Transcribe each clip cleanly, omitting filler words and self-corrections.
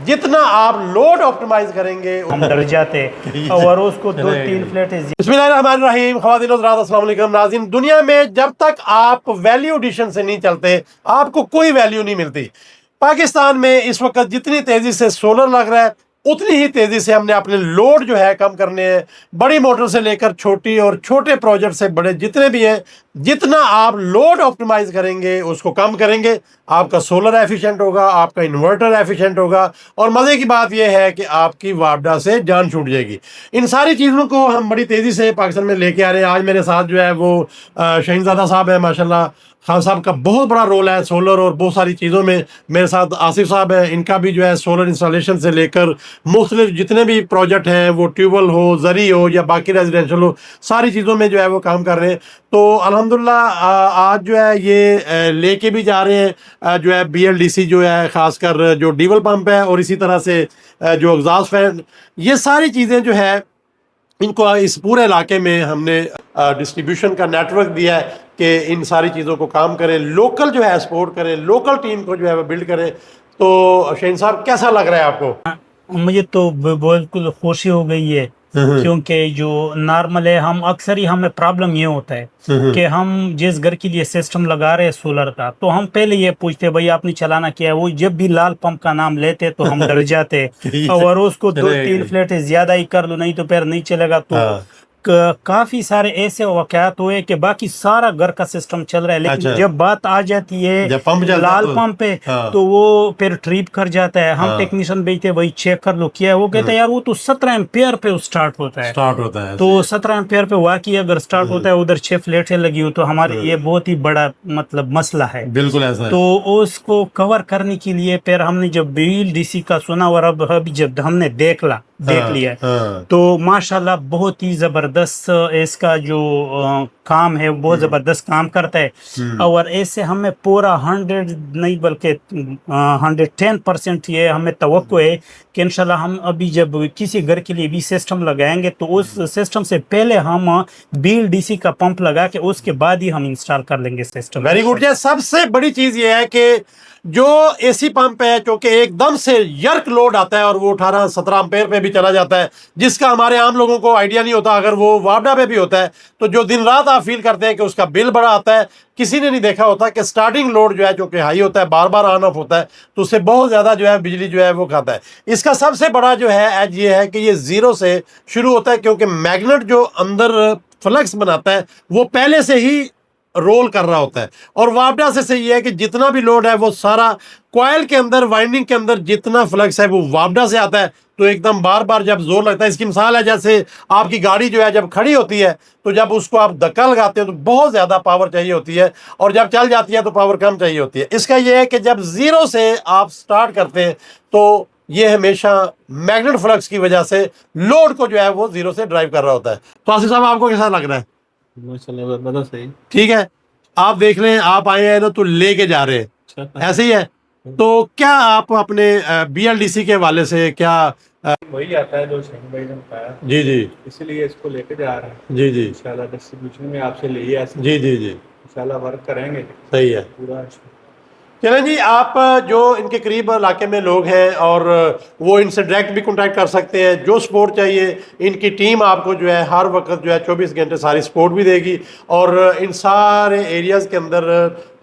جتنا آپ load optimise کریں گے ہم ڈر جاتے اور اس کو 2-3 فلیٹیں. بسم اللہ الرحمن الرحیم. خواتین و حضرات السلام علیکم. ناظرین, دنیا میں جب تک آپ ویلیو ایڈیشن سے نہیں چلتے آپ کو کوئی ویلیو نہیں ملتی. پاکستان میں اس وقت جتنی تیزی سے سولر لگ رہا ہے اتنی ہی تیزی سے ہم نے اپنے لوڈ جو ہے کم کرنے ہیں. بڑی موٹر سے لے کر چھوٹی اور چھوٹے پروجیکٹ سے بڑے جتنے بھی ہیں, جتنا آپ لوڈ آپٹیمائز کریں گے اس کو کم کریں گے, آپ کا سولر ایفیشینٹ ہوگا, آپ کا انورٹر ایفیشینٹ ہوگا, اور مزے کی بات یہ ہے کہ آپ کی وابڈا سے جان چھوٹ جائے گی. ان ساری چیزوں کو ہم بڑی تیزی سے پاکستان میں لے کے آ رہے ہیں. آج میرے ساتھ جو ہے وہ شہین زادہ صاحب ہیں. ماشاءاللہ خان صاحب کا بہت بڑا رول ہے سولر اور بہت ساری چیزوں میں. میرے ساتھ آصف صاحب ہیں, ان کا بھی جو ہے سولر انسٹالیشن سے لے کر مختلف جتنے بھی پروجیکٹ ہیں, وہ ٹیوب ویل ہو, زرعی ہو یا باقی ریزیڈینشل ہو, ساری چیزوں میں جو ہے وہ کام کر رہے ہیں. تو الحمدللہ آج جو ہے یہ لے کے بھی جا رہے ہیں جو ہے BLDC جو ہے, خاص کر جو ڈیول پمپ ہے, اور اسی طرح سے جو ایگزاسٹ فین, یہ ساری چیزیں جو ہے ان کو اس پورے علاقے میں ہم نے ڈسٹریبیوشن کا نیٹ ورک دیا ہے کہ ان ساری چیزوں کو کام کریں, لوکل جو ہے سپورٹ کریں, لوکل ٹیم کو جو ہے وہ بلڈ کریں. تو شہین صاحب کیسا لگ رہا ہے آپ کو؟ مجھے تو بالکل خوشی ہو گئی ہے, کیونکہ جو نارمل ہے ہم اکثر ہی ہمیں پرابلم یہ ہوتا ہے کہ ہم جس گھر کے لیے سسٹم لگا رہے ہیں سولر کا, تو ہم پہلے یہ پوچھتے بھائی آپ نے چلانا کیا ہے. وہ جب بھی لال پمپ کا نام لیتے تو ہم ڈر جاتے اور اس کو 2-3 فلیٹیں زیادہ ہی کر لو نہیں تو پھر نہیں چلے گا. تو کافی سارے ایسے واقعات ہوئے کہ باقی سارا گھر کا سسٹم چل رہا ہے, لیکن جب بات آ جاتی ہے لال پمپ پہ تو وہ پھر ٹریپ کر جاتا ہے. ہم ٹیکنیشین بھیجتے بھائی چیک کر لو کیا ہے, وہ کہتے ہیں یار وہ تو 17 ایمپیئر پہ سٹارٹ ہوتا ہے. تو 17 ایمپیئر پہ واقعی اگر سٹارٹ ہوتا ہے, ادھر 6 فلیٹیں لگی ہو, تو ہمارے یہ بہت ہی بڑا مطلب مسئلہ ہے. بالکل ایسا ہے. تو اس کو کور کرنے کے لیے پھر ہم نے جب BLDC کا سنا, اور اب جب ہم نے دیکھ لیا تو ماشاءاللہ بہت ہی زبردست اس کا جو کام ہے بہت زبردست کام کرتا ہے. اور ایسے ہمیں پورا 100 نہیں بلکہ 110% یہ ہمیں توقع ہے کہ انشاءاللہ ہم ابھی جب کسی گھر کے لیے بھی سسٹم لگائیں گے تو اس سسٹم سے پہلے ہم BLDC کا پمپ لگا کے اس کے بعد ہی ہم انسٹال کر لیں گے سسٹم. Very good. سب سے بڑی چیز یہ ہے کہ جو AC پمپ ہے چونکہ ایک دم سے یرک لوڈ آتا ہے اور وہ 18-17 امپیئر پہ بھی چلا جاتا ہے, جس کا ہمارے عام لوگوں کو آئیڈیا نہیں ہوتا. اگر وہ وابڈا پہ بھی ہوتا ہے تو جو دن رات آپ فیل کرتے ہیں کہ اس کا بل بڑا آتا ہے. کسی نے نہیں دیکھا ہوتا کہ سٹارٹنگ لوڈ جو ہے جو کہ ہائی ہوتا ہے, بار بار آن آف ہوتا ہے, تو اس سے بہت زیادہ جو ہے بجلی جو ہے وہ کھاتا ہے. اس کا سب سے بڑا جو ہے ایج یہ ہے کہ یہ زیرو سے شروع ہوتا ہے, کیونکہ میگنٹ جو اندر فلکس بناتا ہے وہ پہلے سے ہی رول کر رہا ہوتا ہے. اور وابڈا سے صحیح ہے کہ جتنا بھی لوڈ ہے وہ سارا کوائل کے اندر, وائنڈنگ کے اندر جتنا فلکس ہے وہ وابڈا سے آتا ہے. تو ایک دم بار بار جب زور لگتا ہے, اس کی مثال ہے جیسے آپ کی گاڑی جو ہے جب کھڑی ہوتی ہے تو جب اس کو آپ دھکا لگاتے ہیں تو بہت زیادہ پاور چاہیے ہوتی ہے, اور جب چل جاتی ہے تو پاور کم چاہیے ہوتی ہے. اس کا یہ ہے کہ جب زیرو سے آپ سٹارٹ کرتے ہیں تو یہ ہمیشہ میگنٹ فلکس کی وجہ سے لوڈ کو جو ہے وہ زیرو سے ڈرائیو کر رہا ہوتا ہے. تو آصف صاحب آپ کو کیسا لگ رہا ہے؟ ٹھیک ہے, آپ دیکھ لیں, آپ آئے ہیں تو لے کے جا رہے ہیں, ایسے ہی ہے. تو کیا آپ اپنے BLDC کے حوالے سے کیا وہی آتا ہے جو شہین بھائی نے بتایا, جی اسی لیے اس کو لے کے جا رہے ہیں. جی انشاءاللہ ڈسٹریبیوشن میں آپ سے لیے ایسے جی انشاءاللہ ورک کریں گے. صحیح ہے. پورا چلیں جی, آپ جو ان کے قریب علاقے میں لوگ ہیں اور وہ ان سے ڈائریکٹ بھی کنٹیکٹ کر سکتے ہیں. جو سپورٹ چاہیے ان کی ٹیم آپ کو جو ہے ہر وقت جو ہے 24 گھنٹے ساری سپورٹ بھی دے گی. اور ان سارے ایریاز کے اندر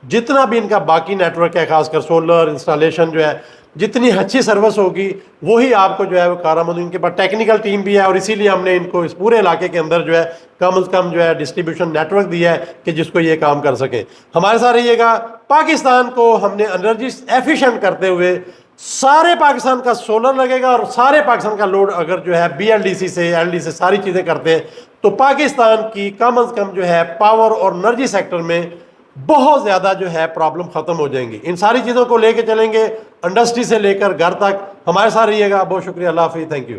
جتنا بھی ان کا باقی نیٹ ورک ہے, خاص کر سولر انسٹالیشن جو ہے, جتنی اچھی سروس ہوگی وہی آپ کو جو ہے وہ کارآمد. ان کے پاس ٹیکنیکل ٹیم بھی ہے, اور اسی لیے ہم نے ان کو اس پورے علاقے کے اندر جو ہے کم از کم جو ہے ڈسٹریبیوشن نیٹ ورک دیا ہے کہ جس کو یہ کام کر سکیں. ہمارے ساتھ رہیے گا. پاکستان کو ہم نے انرجی ایفیشینٹ کرتے ہوئے سارے پاکستان کا سولر لگے گا, اور سارے پاکستان کا لوڈ اگر جو ہے BLDC سے LD سے ساری چیزیں کرتے ہیں تو پاکستان کی کم از کم جو ہے پاور اور انرجی سیکٹر میں بہت زیادہ جو ہے پرابلم ختم ہو جائیں گی. ان ساری چیزوں کو لے کے چلیں گے, انڈسٹری سے لے کر گھر تک. ہمارے ساتھ رہیے گا. بہت شکریہ. اللہ حافظ. Thank you.